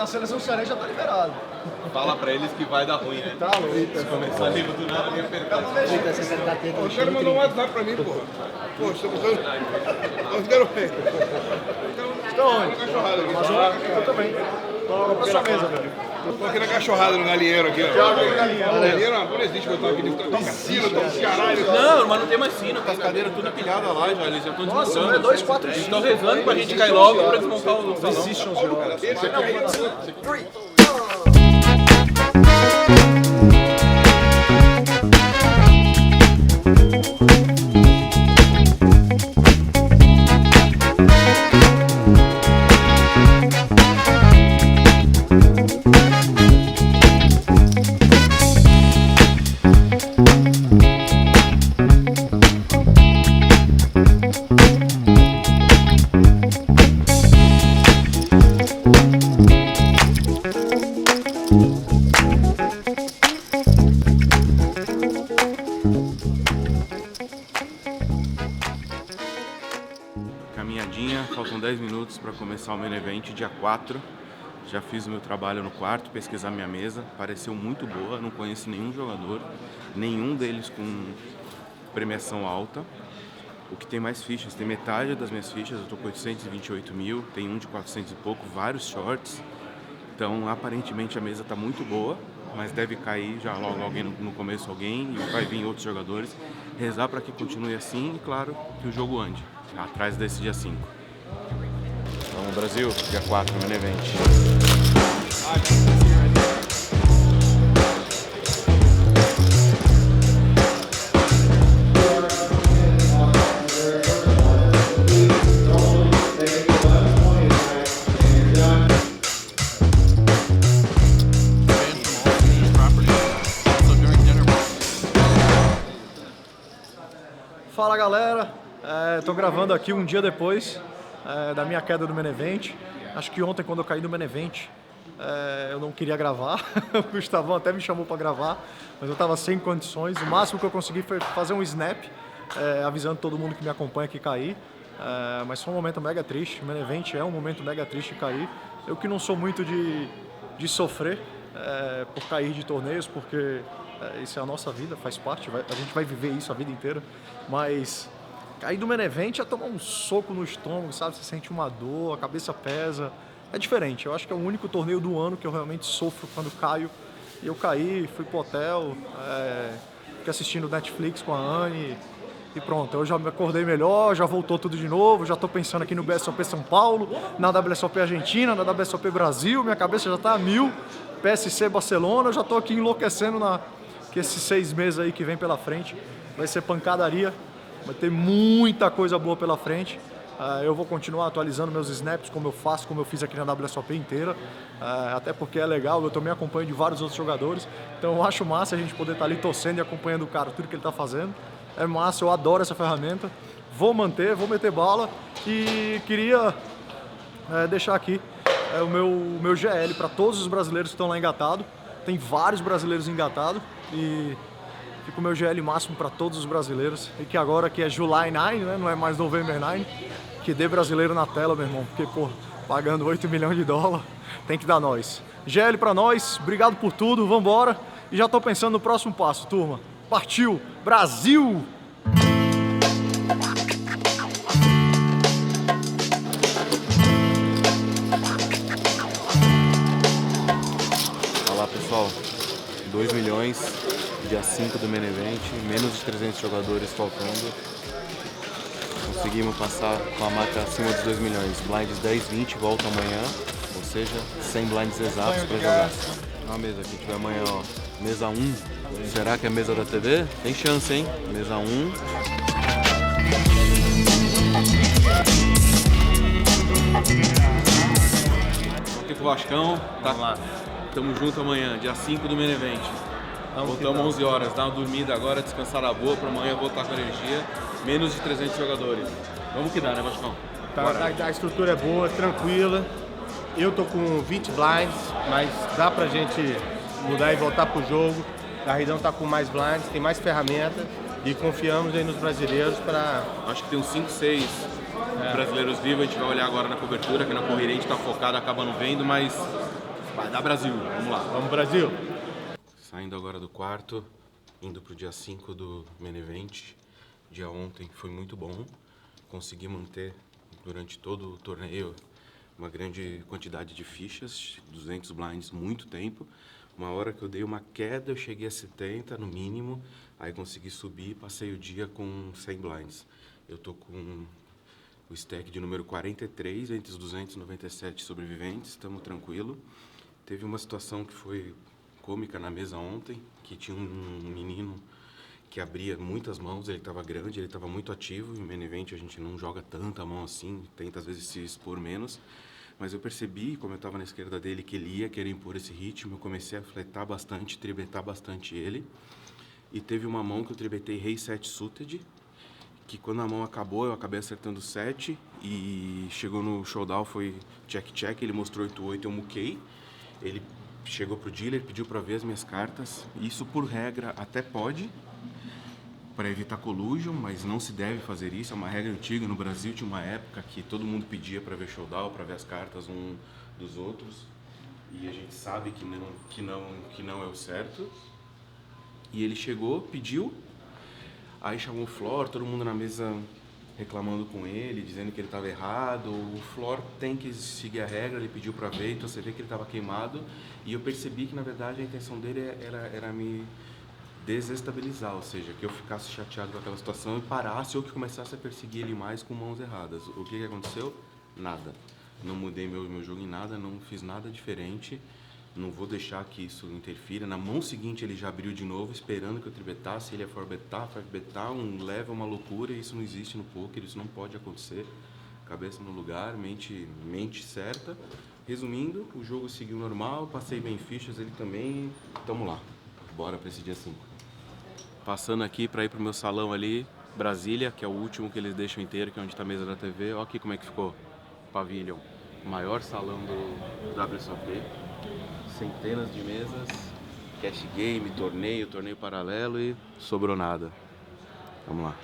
seleção cearense já tá liberado. Fala pra eles que vai dar ruim, né? Tá louco. Se começar livro do nada, nem apertar. O cara mandou um WhatsApp pra mim, porra. Pô, estou buscando. Os garotos. Estão onde? Cachorrada aqui. Eu também. Tô pra sua mesa, velho. Tô aqui na cachorrada, no galinheiro aqui, ó. Galinheiro não existe, eu tava aqui dentro. Toca sino, toca caralho. Não, mas não tem mais sino, com as cadeiras tudo pilhadas lá já, eles já estão desmontando. É 2, 4, Eles estão rezando pra gente cair logo pra desmontar o salão. Existe 11 horas. Esse aqui. Caminhadinha, faltam 10 minutos para começar o main event, dia 4. Já fiz o meu trabalho no quarto, pesquisar minha mesa, pareceu muito boa, não conheço nenhum jogador, nenhum deles com premiação alta. O que tem mais fichas, tem metade das minhas fichas, eu tô com 828 mil, tem um de 400 e pouco, vários shorts. Então aparentemente a mesa tá muito boa, mas deve cair já logo alguém no começo, alguém, e vai vir outros jogadores. Rezar para que continue assim e claro, que o jogo ande, atrás desse dia 5. Vamos Brasil, dia 4, main event. Fala galera, tô gravando aqui um dia depois da minha queda do main event. Acho que ontem quando eu caí do main event eu não queria gravar, o Gustavão até me chamou para gravar, mas eu estava sem condições. O máximo que eu consegui foi fazer um snap, avisando todo mundo que me acompanha que caí. Mas foi um momento mega triste, o main event é um momento mega triste de cair. Eu que não sou muito de sofrer por cair de torneios, porque isso é a nossa vida, faz parte, a gente vai viver isso a vida inteira. Mas cair do main event é tomar um soco no estômago, sabe? Você sente uma dor, a cabeça pesa. É diferente, eu acho que é o único torneio do ano que eu realmente sofro quando caio. E eu caí, fui pro hotel, fiquei assistindo Netflix com a Anne e pronto. Eu já me acordei melhor, já voltou tudo de novo, já tô pensando aqui no BSOP São Paulo, na WSOP Argentina, na WSOP Brasil, minha cabeça já tá a 1000, PSC Barcelona, eu já tô aqui enlouquecendo que esses 6 meses aí que vem pela frente vai ser pancadaria, vai ter muita coisa boa pela frente. Eu vou continuar atualizando meus snaps como eu faço, como eu fiz aqui na WSOP inteira, até porque é legal, eu também acompanho de vários outros jogadores, então eu acho massa a gente poder estar ali torcendo e acompanhando o cara, tudo que ele está fazendo. É massa, eu adoro essa ferramenta, vou manter, vou meter bala e queria deixar aqui o meu GL para todos os brasileiros que estão lá engatados. Tem vários brasileiros engatados e fica o meu GL máximo para todos os brasileiros. E que agora que é July 9, né? Não é mais November 9, que dê brasileiro na tela, meu irmão. Porque, pô, pagando 8 milhões de dólares, tem que dar nós. GL para nós, obrigado por tudo, vambora. E já tô pensando no próximo passo, turma. Partiu, Brasil! Olá pessoal, 2 milhões, dia 5 do main event, menos de 300 jogadores faltando. Conseguimos passar com a marca acima dos 2 milhões. Blinds 10, 20, volta amanhã, ou seja, 100 blinds exatos para jogar. A mesa que tiver amanhã, ó, mesa 1. Será que é a mesa da TV? Tem chance, hein? Mesa 1. Aqui pro Vascão, tá lá. Tamo junto amanhã, dia 5 do main event. Voltamos 11 horas, dá uma dormida agora, descansada boa, pra amanhã voltar com energia. Menos de 300 jogadores. Vamos que dá, né, Vascão? A estrutura é boa, tranquila. Eu tô com 20 blinds, mas dá pra gente mudar e voltar pro jogo. Garridão tá com mais blinds, tem mais ferramentas e confiamos aí nos brasileiros para... Acho que tem uns 5, 6 brasileiros vivos, a gente vai olhar agora na cobertura, que na correria a gente tá focado, acaba não vendo, mas Vai dar Brasil, vamos lá. Vamos, Brasil! Saindo agora do quarto, indo pro dia 5 do Main Event. Dia ontem foi muito bom. Consegui manter durante todo o torneio uma grande quantidade de fichas, 200 blinds, muito tempo. Uma hora que eu dei uma queda, eu cheguei a 70 no mínimo, aí consegui subir e passei o dia com 100 blinds. Eu tô com o stack de número 43 entre os 297 sobreviventes, estamos tranquilo. Teve uma situação que foi cômica na mesa ontem, que tinha um menino que abria muitas mãos, ele estava grande, ele estava muito ativo. Em Main Event a gente não joga tanta mão assim, tenta às vezes se expor menos. Mas eu percebi, como eu estava na esquerda dele, que ele ia querer impor esse ritmo. Eu comecei a fletar bastante, tribetar bastante ele. E teve uma mão que eu tribetei Rei 7 suited, que quando a mão acabou, eu acabei acertando 7. E chegou no showdown, foi check-check, ele mostrou 8-8, eu muquei. Ele chegou pro dealer, pediu para ver as minhas cartas. Isso, por regra, até pode, para evitar collusion, mas não se deve fazer isso. É uma regra antiga. No Brasil tinha uma época que todo mundo pedia para ver showdown, para ver as cartas um dos outros. E a gente sabe que não é o certo. E ele chegou, pediu, aí chamou o Flor, todo mundo na mesa reclamando com ele, dizendo que ele estava errado. O Flor tem que seguir a regra, ele pediu para ver, então você vê que ele estava queimado. E eu percebi que, na verdade, a intenção dele era me desestabilizar, ou seja, que eu ficasse chateado com aquela situação e parasse ou que começasse a perseguir ele mais com mãos erradas. O que aconteceu? Nada. Não mudei meu jogo em nada, não fiz nada diferente. Não vou deixar que isso interfira. Na mão seguinte ele já abriu de novo, esperando que eu tribetasse. Ele é for betar, um level, uma loucura. Isso não existe no poker, isso não pode acontecer. Cabeça no lugar, mente certa. Resumindo, o jogo seguiu normal, passei bem fichas, ele também. Tamo lá, bora pra esse dia 5. Passando aqui para ir pro meu salão ali, Brasília, que é o último que eles deixam inteiro, que é onde tá a mesa da TV. Olha aqui como é que ficou o Pavilion. Maior salão do WSOP. Centenas de mesas, cash game, torneio paralelo e sobrou nada. Vamos lá.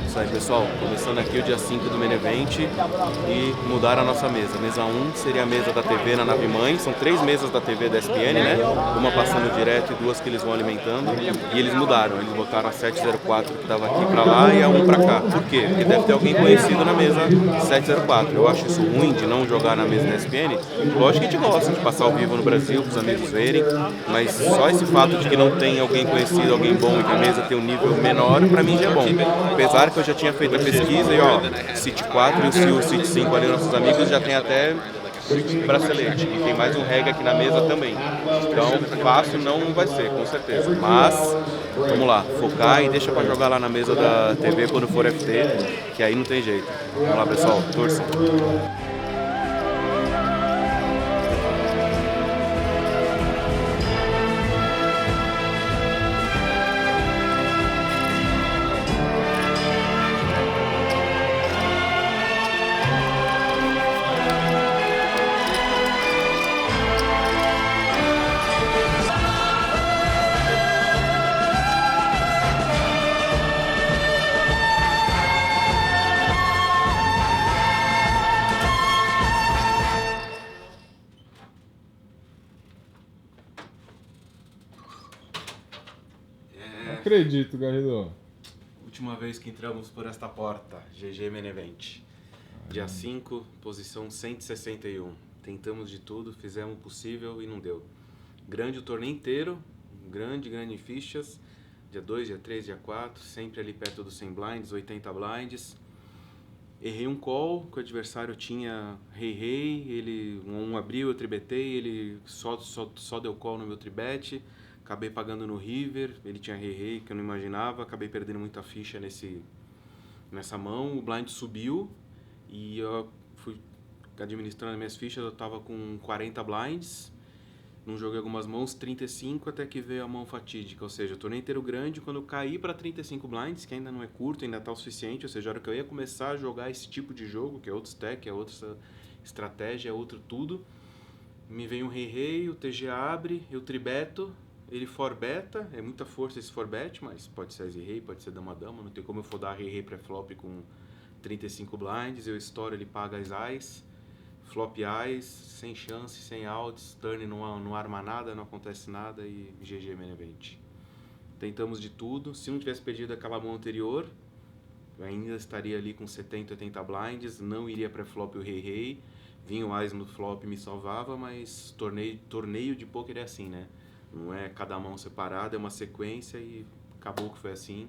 Isso aí, pessoal, começando aqui o dia 5 do Main Event e mudaram a nossa mesa. Mesa 1 seria a mesa da TV na nave mãe, são 3 mesas da TV da ESPN, né? Uma passando direto e 2 que eles vão alimentando. E eles mudaram, eles botaram a 704 que estava aqui pra lá e a 1 pra cá. Por quê? Porque deve ter alguém conhecido na mesa 704. Eu acho isso ruim de não jogar na mesa da ESPN. Lógico que a gente gosta de passar ao vivo no Brasil, para os amigos verem, mas só esse fato de que não tem alguém conhecido, alguém bom e que a mesa tem um nível menor, pra mim já é bom. Apesar que eu já tinha feito a pesquisa e ó, City 4 e o City 5 ali, nossos amigos, já tem até bracelete. E tem mais um reg aqui na mesa também. Então, fácil não vai ser, com certeza. Mas, vamos lá, focar e deixa pra jogar lá na mesa da TV quando for FT, que aí não tem jeito. Vamos lá, pessoal, torçam. Acredito, Garrido. Última vez que entramos por esta porta, GG Main Event. Dia 5, posição 161. Tentamos de tudo, fizemos o possível e não deu. Grande o torneio inteiro, grande em fichas. Dia 2, dia 3, dia 4, sempre ali perto dos 100 blinds, 80 blinds. Errei um call, que o adversário tinha rei, ele um abriu, eu tribetei, ele só deu call no meu tribet. Acabei pagando no river, ele tinha rei, que eu não imaginava, acabei perdendo muita ficha nessa mão. O blind subiu e eu fui administrando as minhas fichas, eu estava com 40 blinds. não joguei algumas mãos, 35 até que veio a mão fatídica, ou seja, o torneio inteiro grande, quando eu caí para 35 blinds, que ainda não é curto, ainda está o suficiente, ou seja, a hora que eu ia começar a jogar esse tipo de jogo, que é outro stack, é outra estratégia, é outro tudo, me vem um rei, o TG abre, eu tribeto, ele forbeta, é muita força esse forbet, mas pode ser rei, pode ser dama-dama, não tem como eu for dar rei pré-flop com 35 blinds, eu estouro, ele paga as eyes, flop eyes, sem chance, sem outs, turn não arma nada, não acontece nada e GG main event. Tentamos de tudo, se não tivesse perdido aquela mão anterior, eu ainda estaria ali com 70, 80 blinds, não iria pré-flop o rei, vinha o eyes no flop e me salvava, mas torneio de poker é assim, né? Não é cada mão separada, é uma sequência e acabou que foi assim.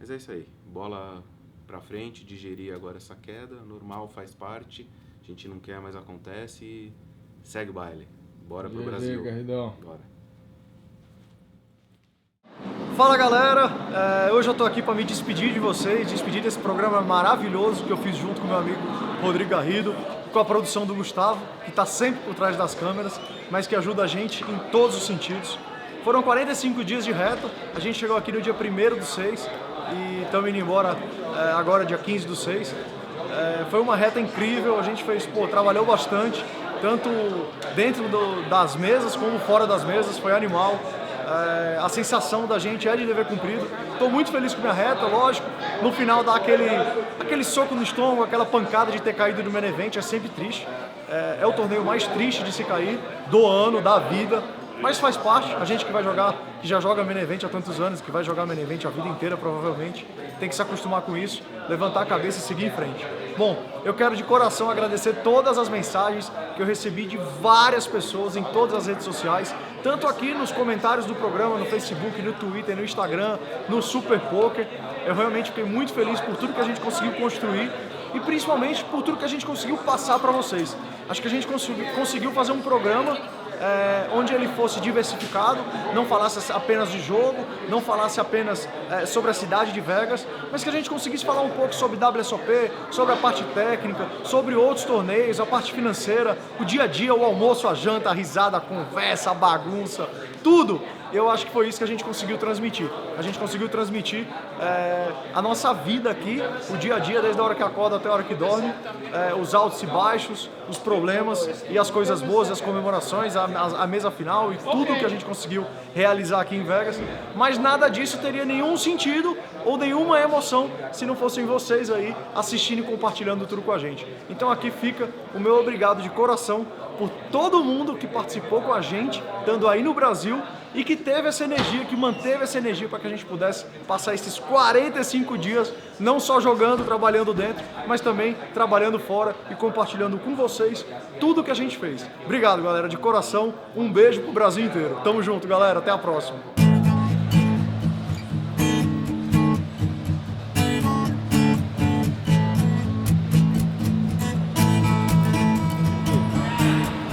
Mas é isso aí, bola pra frente, digerir agora essa queda, normal, faz parte. A gente não quer, mas acontece e segue o baile. Bora pro Brasil. Garridão. Bora. Fala galera, hoje eu tô aqui para me despedir de vocês, despedir desse programa maravilhoso que eu fiz junto com meu amigo Rodrigo Garrido, com a produção do Gustavo, que está sempre por trás das câmeras, mas que ajuda a gente em todos os sentidos. Foram 45 dias de reta, a gente chegou aqui no dia 1º/6 e estamos indo embora agora dia 15/6. Foi uma reta incrível, a gente trabalhou bastante, tanto dentro das mesas como fora das mesas, foi animal. A sensação da gente é de dever cumprido. Estou muito feliz com minha reta, lógico. No final dá aquele soco no estômago, aquela pancada de ter caído no main event, é sempre triste. É o torneio mais triste de se cair do ano, da vida. Mas faz parte, a gente que já joga main event há tantos anos, que vai jogar main event a vida inteira provavelmente, tem que se acostumar com isso, levantar a cabeça e seguir em frente. Bom, eu quero de coração agradecer todas as mensagens que eu recebi de várias pessoas em todas as redes sociais, tanto aqui nos comentários do programa, no Facebook, no Twitter, no Instagram, no Super Poker. Eu realmente fiquei muito feliz por tudo que a gente conseguiu construir e principalmente por tudo que a gente conseguiu passar para vocês. Acho que a gente conseguiu fazer um programa onde ele fosse diversificado, não falasse apenas de jogo, não falasse apenas sobre a cidade de Vegas, mas que a gente conseguisse falar um pouco sobre WSOP, sobre a parte técnica, sobre outros torneios, a parte financeira, o dia a dia, o almoço, a janta, a risada, a conversa, a bagunça, tudo. Eu acho que foi isso que a gente conseguiu transmitir. A gente conseguiu transmitir a nossa vida aqui, o dia a dia, desde a hora que acorda até a hora que dorme, os altos e baixos, os problemas e as coisas boas, as comemorações, a mesa final e tudo que a gente conseguiu realizar aqui em Vegas. Mas nada disso teria nenhum sentido ou nenhuma emoção se não fossem vocês aí assistindo e compartilhando tudo com a gente. Então aqui fica o meu obrigado de coração por todo mundo que participou com a gente, estando aí no Brasil, e que teve essa energia, que manteve essa energia para que a gente pudesse passar esses 45 dias, não só jogando, trabalhando dentro, mas também trabalhando fora e compartilhando com vocês tudo que a gente fez. Obrigado, galera, de coração, um beijo pro Brasil inteiro. Tamo junto, galera, até a próxima.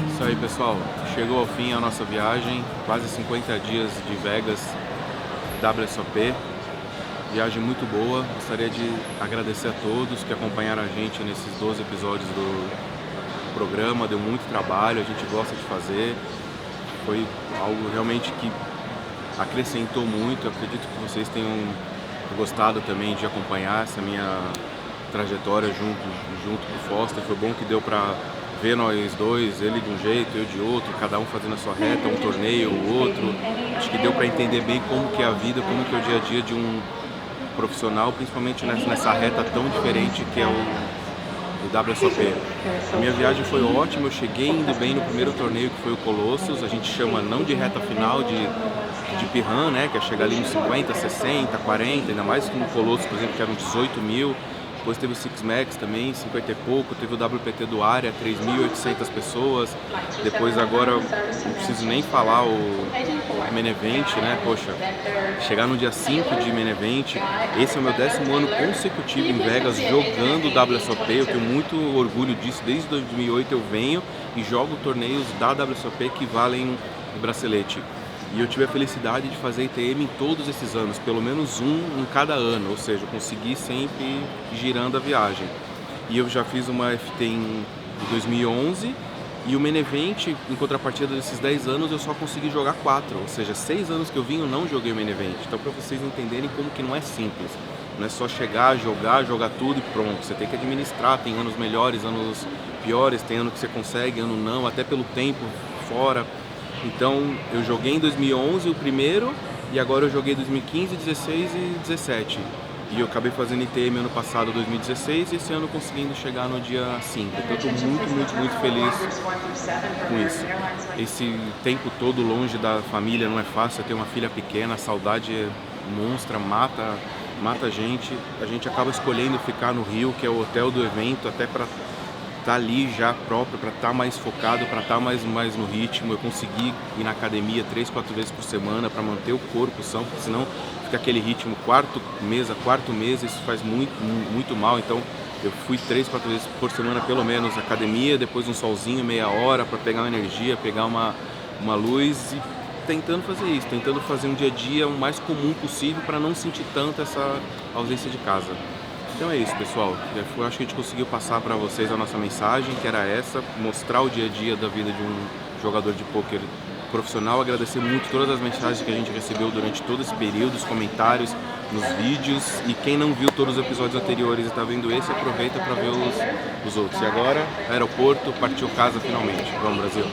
Isso aí, pessoal, chegou ao fim a nossa viagem, quase 50 dias de Vegas, WSOP, viagem muito boa. Gostaria de agradecer a todos que acompanharam a gente nesses 12 episódios do programa, deu muito trabalho, a gente gosta de fazer, foi algo realmente que acrescentou muito. Eu acredito que vocês tenham gostado também de acompanhar essa minha trajetória junto com o Foster. Foi bom que deu para ver nós dois, ele de um jeito, eu de outro, cada um fazendo a sua reta, um torneio, o outro. Acho que deu para entender bem como que é a vida, como que é o dia a dia de um profissional, principalmente nessa reta tão diferente que é o WSOP. A minha viagem foi ótima, eu cheguei indo bem no primeiro torneio, que foi o Colossus. A gente chama não de reta final, de Pirran, né, que é chegar ali nos 50, 60, 40, ainda mais que no Colossus, por exemplo, que eram 18 mil. Depois teve o Six Max também, 50 e pouco, teve o WPT do Área, 3.800 pessoas. Depois agora, não preciso nem falar o Main Event, né? Poxa, chegar no dia 5 de Main Event, esse é o meu 10º ano consecutivo em Vegas jogando o WSOP. Eu tenho muito orgulho disso, desde 2008 eu venho e jogo torneios da WSOP que valem o bracelete. E eu tive a felicidade de fazer ITM em todos esses anos, pelo menos um em cada ano, ou seja, eu consegui sempre ir girando a viagem. E eu já fiz uma FT em 2011 E o main event, em contrapartida desses 10 anos, eu só consegui jogar 4, ou seja, 6 anos que eu vim eu não joguei o main event. Então, para vocês entenderem como que não é simples, não é só chegar, jogar tudo e pronto. Você tem que administrar, tem anos melhores, anos piores, tem ano que você consegue, ano não, até pelo tempo fora. Então, eu joguei em 2011 o primeiro, e agora eu joguei 2015, 16 e 17. E eu acabei fazendo ITM ano passado, 2016, e esse ano conseguindo chegar no dia 5. Então eu estou muito feliz com isso. Esse tempo todo longe da família não é fácil, eu tenho uma filha pequena, a saudade é monstra, mata a gente. A gente acaba escolhendo ficar no Rio, que é o hotel do evento, até para estar ali já próprio, para estar mais focado, para estar mais no ritmo. Eu consegui ir na academia 3, 4 vezes por semana para manter o corpo são, porque senão fica aquele ritmo quarto mês, isso faz muito mal. Então eu fui 3, 4 vezes por semana pelo menos na academia, depois um solzinho, meia hora para pegar uma energia, pegar uma luz, e tentando fazer isso, tentando fazer um dia a dia o mais comum possível para não sentir tanto essa ausência de casa. Então é isso, pessoal. Eu acho que a gente conseguiu passar para vocês a nossa mensagem, que era essa, mostrar o dia a dia da vida de um jogador de pôquer profissional. Agradecer muito todas as mensagens que a gente recebeu durante todo esse período, os comentários nos vídeos, e quem não viu todos os episódios anteriores e está vendo esse, aproveita para ver os outros. E agora, aeroporto, partiu casa finalmente. Vamos, Brasil!